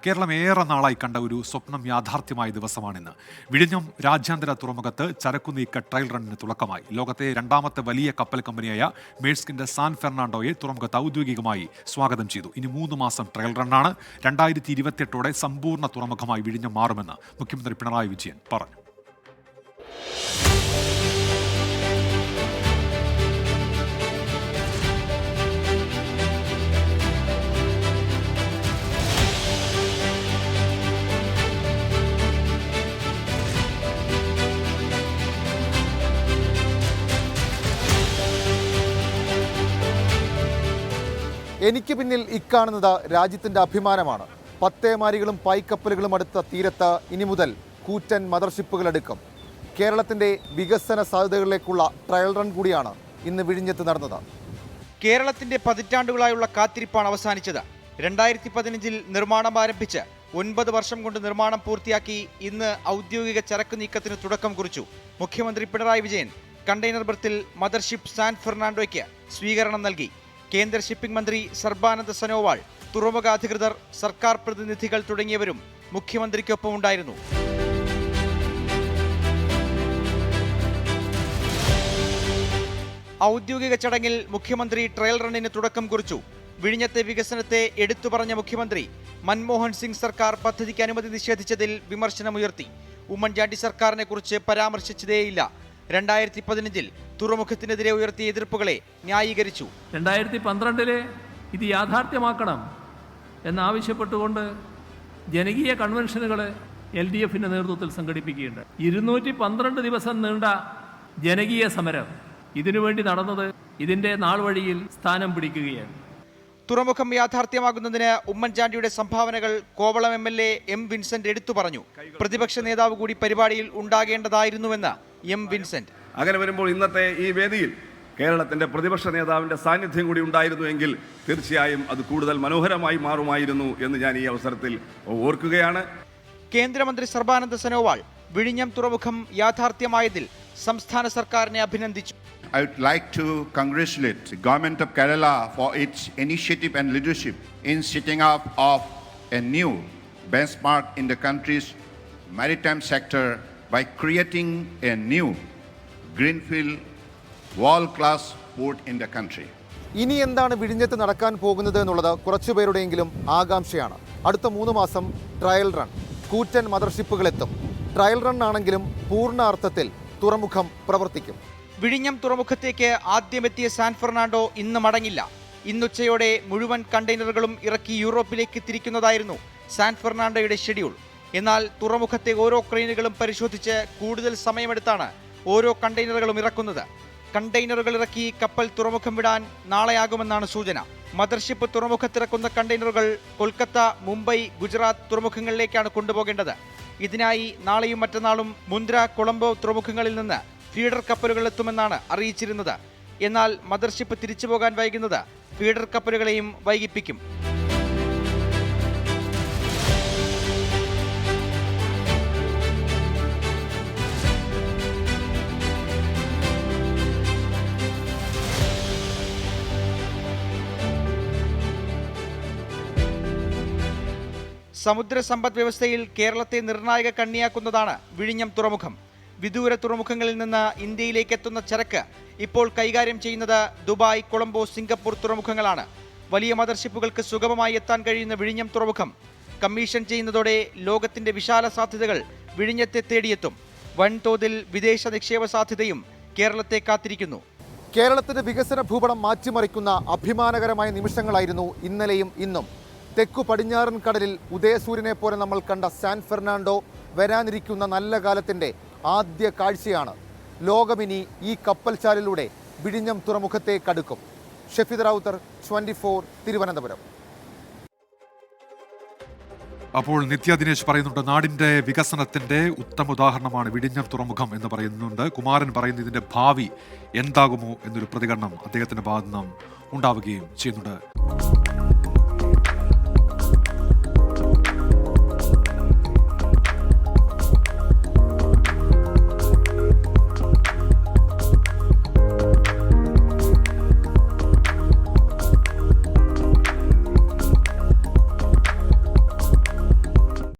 കേരളം ഏറെ നാളായി കണ്ട ഒരു സ്വപ്നം യാഥാർത്ഥ്യമായ ദിവസമാണിന്ന്. വിഴിഞ്ഞം രാജ്യാന്തര തുറമുഖത്ത് ചരക്കുനീക്ക ട്രയൽ റണ്ണിന് തുടക്കമായി. ലോകത്തെ രണ്ടാമത്തെ വലിയ കപ്പൽ കമ്പനിയായ മേഴ്സ്കിന്റെ സാൻ ഫെർണാണ്ടോയെ തുറമുഖത്ത് ഔദ്യോഗികമായി സ്വാഗതം ചെയ്തു. ഇനി 3 മാസം ട്രയൽ റണ്ണാണ്. 2028 സമ്പൂർണ്ണ തുറമുഖമായി വിഴിഞ്ഞം മാറുമെന്ന് മുഖ്യമന്ത്രി പിണറായി വിജയൻ പറഞ്ഞു. എനിക്ക് പിന്നിൽ ഇക്കാണുന്നത് രാജ്യത്തിൻ്റെ അഭിമാനമാണ്. പത്തേമാരികളും പായ്ക്കപ്പലുകളും അടുത്ത തീരത്ത് ഇനി മുതൽ കൂറ്റൻ മദർഷിപ്പുകൾ എടുക്കും. കേരളത്തിൻ്റെ വികസന സാധ്യതകളിലേക്കുള്ള ട്രയൽ റൺ കൂടിയാണ് ഇന്ന് വിഴിഞ്ഞത്ത് നടന്നത്. കേരളത്തിൻ്റെ പതിറ്റാണ്ടുകളായുള്ള കാത്തിരിപ്പാണ് അവസാനിച്ചത്. 2015 നിർമ്മാണം ആരംഭിച്ച് 9 വർഷം കൊണ്ട് നിർമ്മാണം പൂർത്തിയാക്കി ഇന്ന് ഔദ്യോഗിക ചരക്ക് നീക്കത്തിന് തുടക്കം കുറിച്ചു. മുഖ്യമന്ത്രി പിണറായി വിജയൻ കണ്ടെയ്നർ ബർത്തിൽ മദർഷിപ്പ് സാൻ ഫെർണാണ്ടോയ്ക്ക് സ്വീകരണം നൽകി. കേന്ദ്ര ഷിപ്പിംഗ് മന്ത്രി സർബാനന്ദ സനോവാൾ, തുറമുഖ അധികൃതർ, സർക്കാർ പ്രതിനിധികൾ തുടങ്ങിയവരും മുഖ്യമന്ത്രിക്കൊപ്പം ഉണ്ടായിരുന്നു. ഔദ്യോഗിക ചടങ്ങിൽ മുഖ്യമന്ത്രി ട്രയൽ റണ്ണിന് തുടക്കം കുറിച്ചു. വിഴിഞ്ഞത്തെ വികസനത്തെ എടുത്തു പറഞ്ഞ മുഖ്യമന്ത്രി മൻമോഹൻ സിംഗ് സർക്കാർ പദ്ധതിക്ക് അനുമതി നിഷേധിച്ചതിൽ വിമർശനമുയർത്തി. ഉമ്മൻചാണ്ടി സർക്കാരിനെ കുറിച്ച് പരാമർശിച്ചതേയില്ല. 2015 തുറമുഖത്തിനെതിരെ ഉയർത്തിയ എതിർപ്പുകളെ ന്യായീകരിച്ചു. 2012 ഇത് യാഥാർത്ഥ്യമാക്കണം എന്നാവശ്യപ്പെട്ടുകൊണ്ട് ജനകീയ കൺവെൻഷനുകൾ LDFിൻ്റെ നേതൃത്വത്തിൽ സംഘടിപ്പിക്കുകയുണ്ട്. 212 ദിവസം നീണ്ട ജനകീയ സമരം ഇതിനുവേണ്ടി നടന്നത് ഇതിൻ്റെ നാൾ വഴിയിൽ സ്ഥാനം പിടിക്കുകയാണ്. തുറമുഖം യാഥാർത്ഥ്യമാകുന്നതിന് ഉമ്മൻചാണ്ടിയുടെ സംഭാവനകൾ കോവളം MLA M. വിൻസെന്റ് എടുത്തു പറഞ്ഞു. പ്രതിപക്ഷ നേതാവ് കൂടി പരിപാടിയിൽ ഉണ്ടാകേണ്ടതായിരുന്നുവെന്ന് M. വിൻസെന്റ്. അങ്ങനെ വരുമ്പോൾ ഇന്നത്തെ ഈ വേദിയിൽ കേരളത്തിന്റെ പ്രതിപക്ഷ നേതാവിന്റെ സാന്നിധ്യം കൂടി ഉണ്ടായിരുന്നുവെങ്കിൽ തീർച്ചയായും അത് കൂടുതൽ മനോഹരമായി മാറുമായിരുന്നു എന്ന് ഞാൻ ഈ അവസരത്തിൽ ഓർക്കുകയാണ്. കേന്ദ്രമന്ത്രി സർബാനന്ദ സനോവാൾ വിഴിഞ്ഞം തുറമുഖം യാഥാർത്ഥ്യമായതിൽ സംസ്ഥാന സർക്കാരിനെ അഭിനന്ദിച്ചു. I would like to congratulate the government of Kerala for its initiative and leadership in setting up of a new benchmark in the country's maritime sector by creating a new greenfield world-class port in the country. ഇനി എന്താണ് വിഴിഞ്ഞത്ത് നടക്കാൻ പോകുന്നത് എന്നുള്ളത് കുറച്ചുപേരുടെയെങ്കിലും ആകാംക്ഷയാണ്. അടുത്ത 3 മാസം trial run, കൂറ്റൻ മദർഷിപ്പുകൾ എത്തും. ട്രയൽ റൺ ആണെങ്കിലും പൂർണ്ണ അർത്ഥത്തിൽ തുറമുഖം പ്രവർത്തിക്കും. വിഴിഞ്ഞം തുറമുഖത്തേക്ക് ആദ്യമെത്തിയ സാൻ ഫെർണാണ്ടോ ഇന്ന് മടങ്ങില്ല. ഇന്നുച്ചയോടെ മുഴുവൻ കണ്ടെയ്നറുകളും ഇറക്കി യൂറോപ്പിലേക്ക് തിരിക്കുന്നതായിരുന്നു സാൻ ഫെർണാണ്ടോയുടെ ഷെഡ്യൂൾ. എന്നാൽ തുറമുഖത്തെ ഓരോ ക്രെയിനുകളും പരിശോധിച്ച് കൂടുതൽ സമയമെടുത്താണ് ഓരോ കണ്ടെയ്നറുകളും ഇറക്കുന്നത്. കണ്ടെയ്നറുകൾ ഇറക്കി കപ്പൽ തുറമുഖം വിടാൻ നാളെയാകുമെന്നാണ് സൂചന. മദർഷിപ്പ് തുറമുഖത്തിറക്കുന്ന കണ്ടെയ്നറുകൾ കൊൽക്കത്ത, മുംബൈ, ഗുജറാത്ത് തുറമുഖങ്ങളിലേക്കാണ് കൊണ്ടുപോകേണ്ടത്. ഇതിനായി നാളെയും മറ്റന്നാളും മുന്ദ്ര, കൊളംബോ തുറമുഖങ്ങളിൽ നിന്ന് ഫീഡർ കപ്പലുകൾ എത്തുമെന്നാണ് അറിയിച്ചിരുന്നത്. എന്നാൽ മദർഷിപ്പ് തിരിച്ചു പോകാൻ വൈകുന്നത് ഫീഡർ കപ്പലുകളെയും വൈകിപ്പിക്കും. സമുദ്ര സമ്പദ് വ്യവസ്ഥയിൽ കേരളത്തെ നിർണായക കണ്ണിയാക്കുന്നതാണ് വിഴിഞ്ഞം തുറമുഖം. വിദൂര തുറമുഖങ്ങളിൽ നിന്ന് ഇന്ത്യയിലേക്ക് എത്തുന്ന ചരക്ക് ഇപ്പോൾ കൈകാര്യം ചെയ്യുന്നത് ദുബായ്, കൊളംബോ, സിംഗപ്പൂർ തുറമുഖങ്ങളാണ്. വലിയ മദർഷിപ്പുകൾക്ക് സുഗമമായി എത്താൻ കഴിയുന്ന വിഴിഞ്ഞം തുറമുഖം കമ്മീഷൻ ചെയ്യുന്നതോടെ ലോകത്തിന്റെ വിശാല സാധ്യതകൾ വിഴിഞ്ഞത്തെ തേടിയെത്തും. വൻതോതിൽ വിദേശ നിക്ഷേപ സാധ്യതയും കേരളത്തെ കാത്തിരിക്കുന്നു. കേരളത്തിന്റെ വികസന ഭൂപടം മാറ്റിമറിക്കുന്ന അഭിമാനകരമായ നിമിഷങ്ങളായിരുന്നു ഇന്നലെയും ഇന്നും. തെക്കു പടിഞ്ഞാറൻ കടലിൽ ഉദയസൂര്യനെ പോലെ നമ്മൾ കണ്ട സാൻ ഫെർണാണ്ടോ വരാനിരിക്കുന്ന നല്ല കാലത്തിൻ്റെ ആദ്യ കാഴ്ചയാണ്. ലോകമിനി ഈ കപ്പൽചാലിലൂടെ വിഴിഞ്ഞം തുറമുഖത്തേക്ക് അടുക്കും. ഷഫീദ് റാവുത്തർ, 24, തിരുവനന്തപുരം. അപ്പോൾ നിത്യ ദിനേശ് പറയുന്നുണ്ട്, നാടിൻ്റെ വികസനത്തിൻ്റെ ഉത്തമ ഉദാഹരണമാണ് വിഴിഞ്ഞം തുറമുഖം എന്ന് പറയുന്നുണ്ട്. കുമാരൻ പറയുന്ന ഇതിൻ്റെ ഭാവി എന്താകുമോ എന്നൊരു പ്രതികരണം അദ്ദേഹത്തിൻ്റെ ഭാഗത്ത് നിന്നും ഉണ്ടാവുകയും ചെയ്യുന്നുണ്ട്.